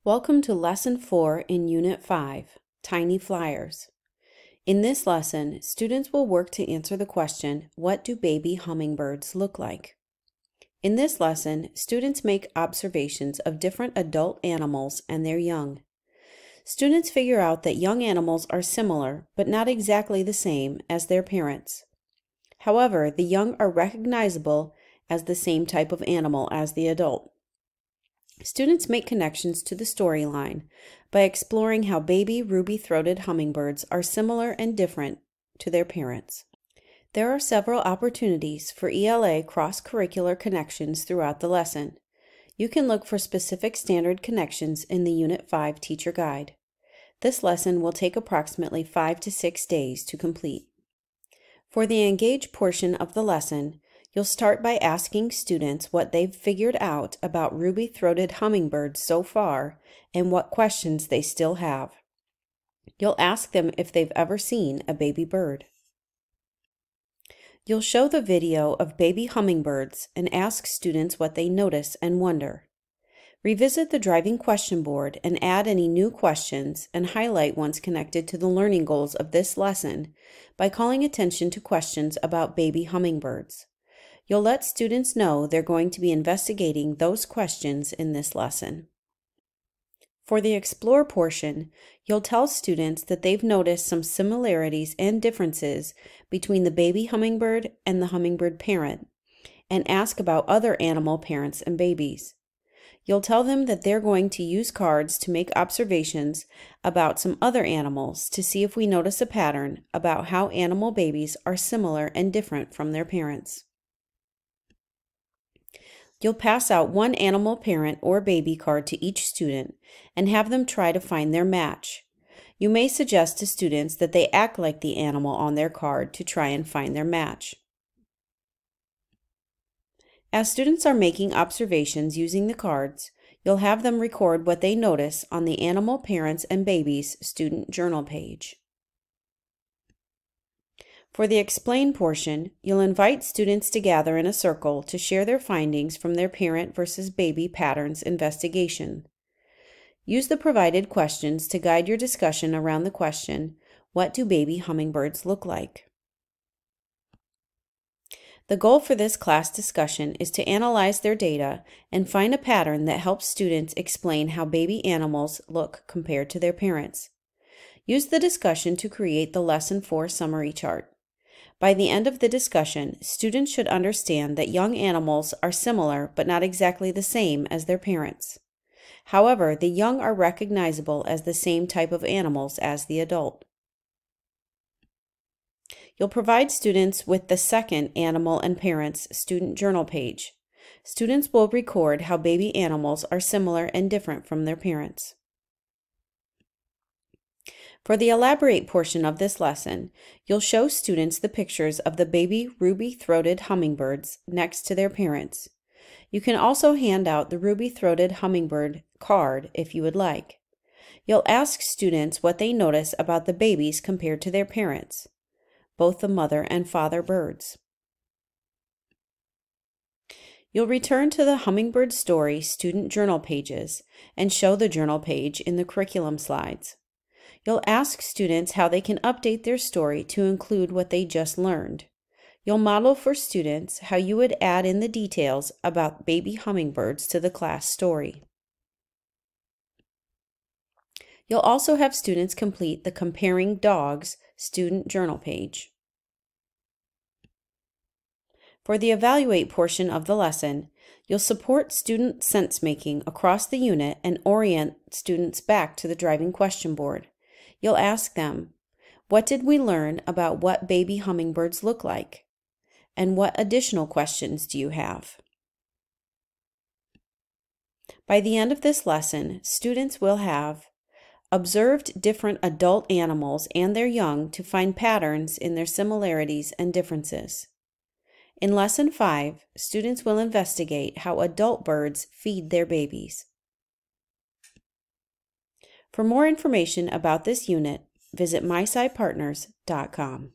Welcome to Lesson 4 in Unit 5, Tiny Flyers. In this lesson, students will work to answer the question, what do baby hummingbirds look like? In this lesson, students make observations of different adult animals and their young. Students figure out that young animals are similar, but not exactly the same as their parents. However, the young are recognizable as the same type of animal as the adult. Students make connections to the storyline by exploring how baby ruby-throated hummingbirds are similar and different to their parents. There are several opportunities for ELA cross-curricular connections throughout the lesson. You can look for specific standard connections in the Unit 5 Teacher Guide. This lesson will take approximately 5 to 6 days to complete. For the Engage portion of the lesson, you'll start by asking students what they've figured out about ruby-throated hummingbirds so far and what questions they still have. You'll ask them if they've ever seen a baby bird. You'll show the video of baby hummingbirds and ask students what they notice and wonder. Revisit the driving question board and add any new questions and highlight ones connected to the learning goals of this lesson by calling attention to questions about baby hummingbirds. You'll let students know they're going to be investigating those questions in this lesson. For the Explore portion, you'll tell students that they've noticed some similarities and differences between the baby hummingbird and the hummingbird parent, and ask about other animal parents and babies. You'll tell them that they're going to use cards to make observations about some other animals to see if we notice a pattern about how animal babies are similar and different from their parents. You'll pass out one animal parent or baby card to each student and have them try to find their match. You may suggest to students that they act like the animal on their card to try and find their match. As students are making observations using the cards, you'll have them record what they notice on the Animal Parents and Babies student journal page. For the Explain portion, you'll invite students to gather in a circle to share their findings from their parent versus baby patterns investigation. Use the provided questions to guide your discussion around the question, what do baby hummingbirds look like? The goal for this class discussion is to analyze their data and find a pattern that helps students explain how baby animals look compared to their parents. Use the discussion to create the Lesson 4 summary chart. By the end of the discussion, students should understand that young animals are similar but not exactly the same as their parents. However, the young are recognizable as the same type of animals as the adult. You'll provide students with the second Animal and Parents student journal page. Students will record how baby animals are similar and different from their parents. For the Elaborate portion of this lesson, you'll show students the pictures of the baby ruby-throated hummingbirds next to their parents. You can also hand out the ruby-throated hummingbird card if you would like. You'll ask students what they notice about the babies compared to their parents, both the mother and father birds. You'll return to the Hummingbird Story student journal pages and show the journal page in the curriculum slides. You'll ask students how they can update their story to include what they just learned. You'll model for students how you would add in the details about baby hummingbirds to the class story. You'll also have students complete the Comparing Dogs student journal page. For the Evaluate portion of the lesson, you'll support student sense-making across the unit and orient students back to the driving question board. You'll ask them, what did we learn about what baby hummingbirds look like? And what additional questions do you have? By the end of this lesson, students will have observed different adult animals and their young to find patterns in their similarities and differences. In Lesson 5, students will investigate how adult birds feed their babies. For more information about this unit, visit myscipartners.com.